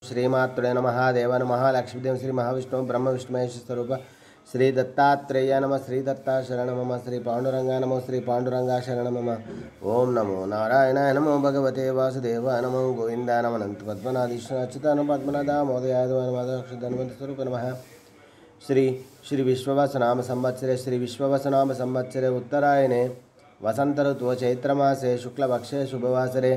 श्रीमात्रे नमः देव नमः लक्ष्मीदेव श्री महाविष्णु ब्रह्म विष्णुमहेश स्वरूप श्री दत्तात्रेय नमः श्री दत्ता शरण मम श्री पांडुरंगा नमो श्री पांडुरंगा शरण मम ओम नमो नारायणाय नमो भगवते वासुदेवाय नमो गोविंदाय नमः अनंत पद्मनाभीश्वर अच्युताय नमः पद्मनाभा मोदयाय नमः स्वरूप नमः श्री विश्ववसनाम संवत्सरे श्री विश्ववसनाम संवत्सरे उत्तरायणे वसंत ऋतु चैत्रमासे शुक्लपक्षे शुभवासरे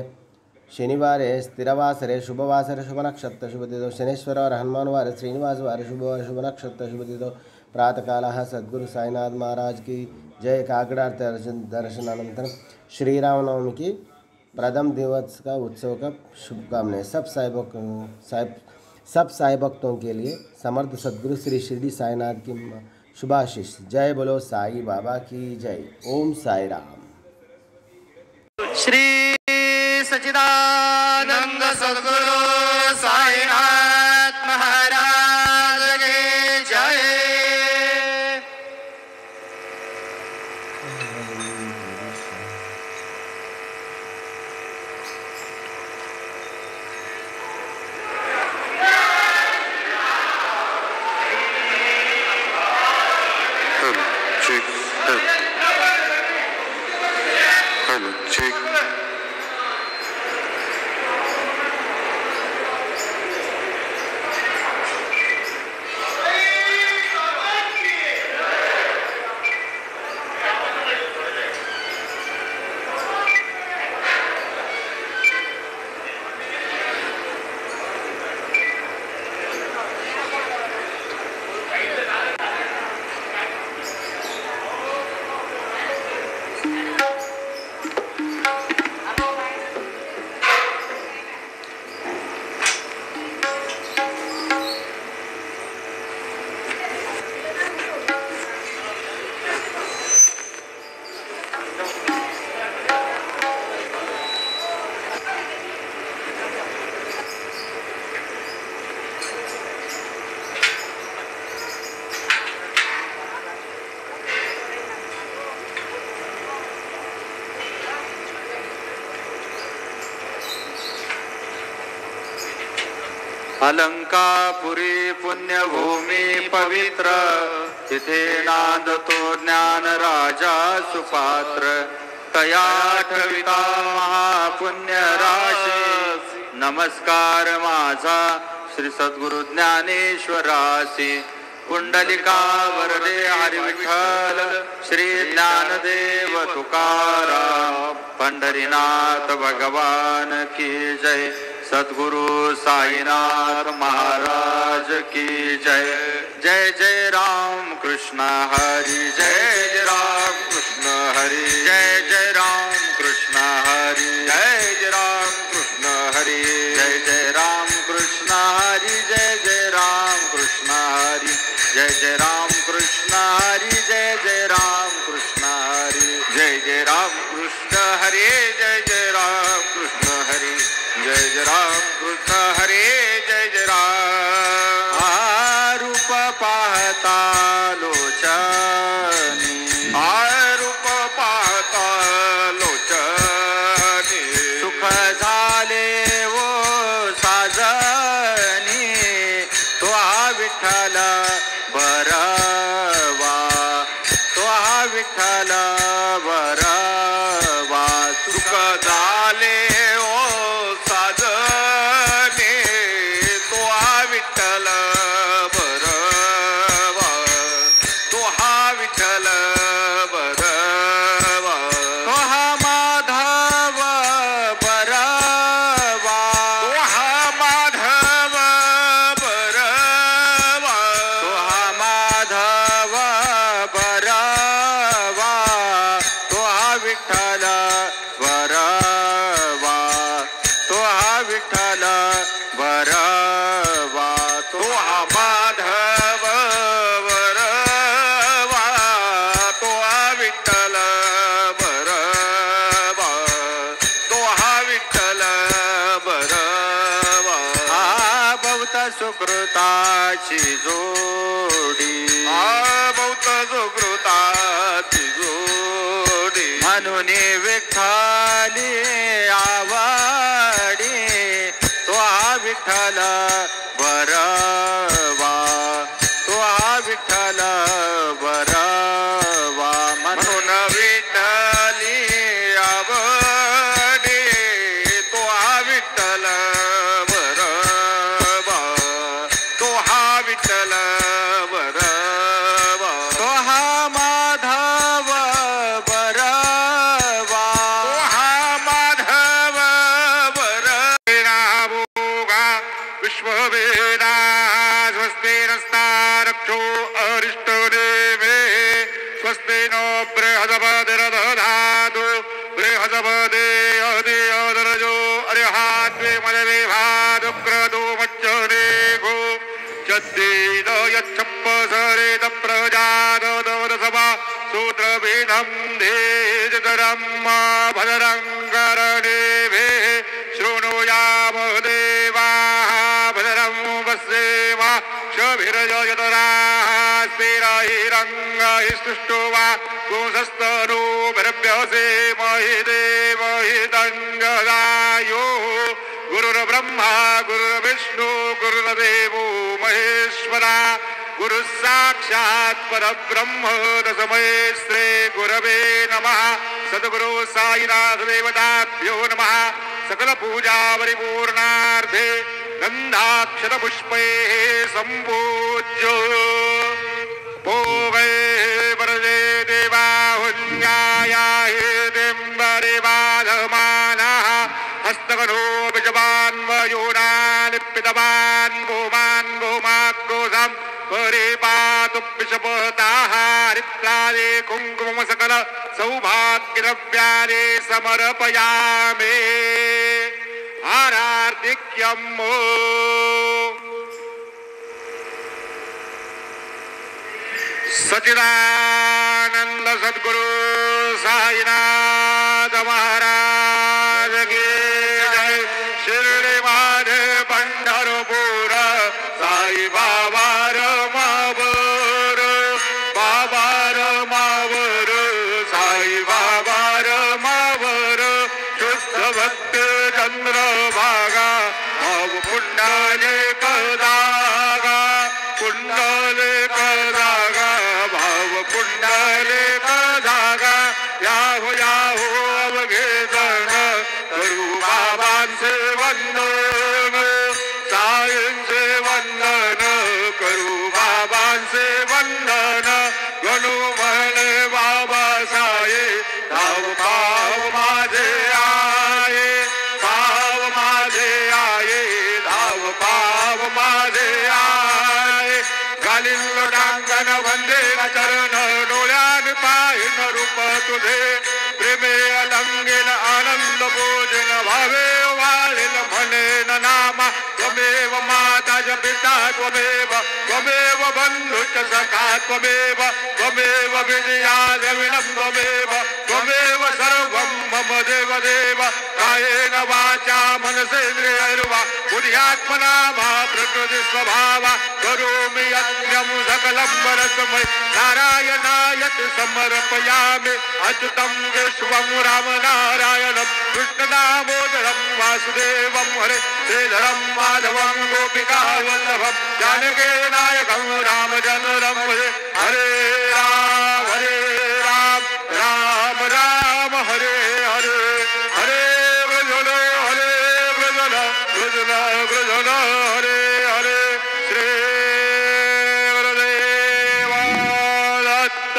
शनिवारे स्थिरवासरे शुभवासरे शुभनक्षत्र शुभतिथौ शनेश्वर और हनुमानवार श्रीनिवासवार शुभवार शुभनक्षत्र शुभतिथौ प्रातःकालः सद्गुरु साईनाथ महाराज की जय। काकड़ार्थ दर्शनानंतर श्री रामनवमी की प्रथम दिवस का उत्सव का शुभकामनाएं सब साई भक्तों के लिए समर्थ सद्गुरु श्री शिरडी साईनाथ की शुभाशीष। जय बोलो साई बाबा की जय। ओम साई राम। श्री सच्चिदानंद सद्गुरु साईनाथ महाराज की जय। अलंकापुरी पुण्यभूमी पवित्र तिथे नांदतो ज्ञान राजा सुपात्र तया ठविता महापुण्य राशी। नमस्कार माझा श्री सद्गुरु ज्ञानेश्वरासी। कुंडलिका वरदे हरी विठ्ठल श्री ज्ञानदेव तुकाराम पंढरीनाथ भगवान की जय। सद्गुरु साईनाथ महाराज की जय। जय जय राम कृष्ण हरि जय जय राम कृष्ण हरि जय जय राम कृष्ण हरि जय जय राम कृष्ण हरि जय जय राम कृष्ण हरि जय जय राम कृष्ण हरि जय जय राम कृष्ण हरि जय जय राम कृष्ण हरि जय जय राम कृष्ण हरि जय जय राम कृष्ण हरि जय जय राम कृष्ण हरे जय जय राम। रूप पाहता लोचनी रूप पाहता लोचनी सुख झाले वो साजनी तो हा विठ्ठल बरवा तो हा विठ्ठल बरवा सुख झाले सुकृताची जोडी बहुत सुकृताची जोडी म्हणून विठ्ठली आवडी तो हा विठ्ठल विठ्ठल बरवा तो हा विठ्ठल बरवा म्हणून विठ्ठली आवडे तो हा विठ्ठल बरवा तो हा विठ्ठल बरवा तो हा माधव बरवा तो हा माधव बरवा विश्ववेदा स्वस्ति नस्तारक्षो अरिष्टदेवे स्वस्ति नो बृहस्पतिर्दधातु बृहस्पति अधिदरजो अर्हात्वे मदवे भादुक्रदो मच्चरेगो चद्देद यच्छप्पसरेत प्रजादवदसभा सूत्रभेदं धेजतरं भदरङ्करणेभे शृणुयाम देवाः भदरं वसेवा शभिरजयतराः स्थिरहिरङ्गहि सृष्टो वा कुंसस्तनो भरभ्यसे महि देवहि दङ्गदायो गुरुर्ब्रह्मा गुरुर्विष्णु गुरुर्देवो महेश्वरा गुरु साक्षात् परब्रह्म तस्मै श्री गुरवे नमः सद्गुरु साईनाथ देवताभ्यो नमः सकल पूजा परिपूर्णार्थे गंधाक्षर पुष्पैः सम्पूज्य भोगे वरदे देवाहुन्यायाहि दिम्बरे बाधमानः हस्तगनो विजवान् वयोनान् पितवान् गोमान् गोमाक्रोधम् परिपातु विषपताः हरित्रादे कुङ्कुम सकल सौभाग्यद्रव्यानि समर्पयामि आरार्तिक्यम् सच्चिदानंद सद्गुरु साईनाथ महाराज की जय शिर्डी माझे पंढरपूर साई बाबा रमावर बाबा रमावर साई बाबा रमावर शुद्ध भक्त चंद्रभागा भाव पुंडाले कदागा पुंडाले कदागा भाव पुंडाले कदागा याहो याहो अवघे जण करू बाबांचे वंदन साईंचे वंदन करू बाबांचे वंदन गणू म्हणे बाबा साये धाव पाव माझे आये पाव माझे आये धाव पाव माझे आये गालिंग डांगन वंदे चरण डोळ्यान पाहिन रूप तुझे प्रेमे अलंगेन आनंद भोजन भावे वाळेल म्हणेन नामा त्वमेव माता च पिता त्वमेव त्वमेव बंधु च सखा त्वमेव त्वमेव विजया द्रविणं त्वमेव त्वमेव सर्वं मम देव देव कायेन वाचा मनसेन्द्रियैर्वा बुद्ध्यात्मना मा प्रकृति स्वभावा करोमि यज्ञं सकलं परस्मै नारायणायति समर्पयामि अच्युतं विश्वं रामनारायणं कृष्णदामोदरं वासुदेवं हरे श्रीधरं माधवं गोपिकावल्लभं जानकी नायकं रामचन्द्रं हरे हरे राम राम राम हरे हरे हरे वृजल वृजल वृजल हरे हरे श्री गुरुदेव दत्त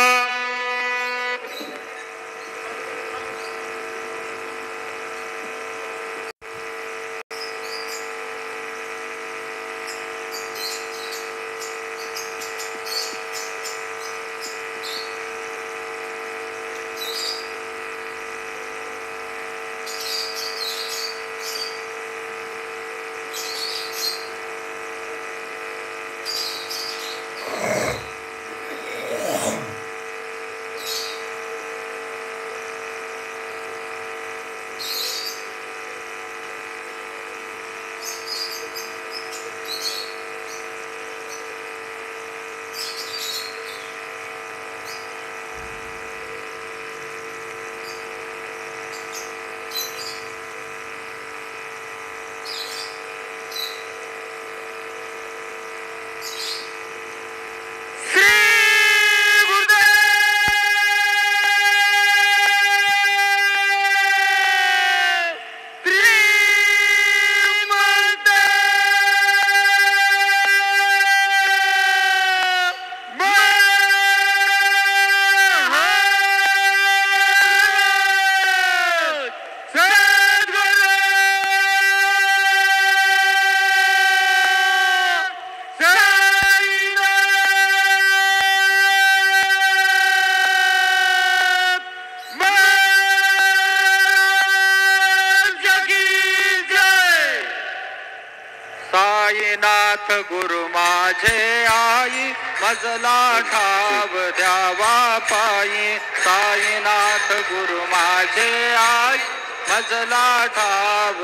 साईनाथ गुरु माझे आई मजला ठाव द्यावा पायी साईनाथ गुरु माझे आई मजला ठाव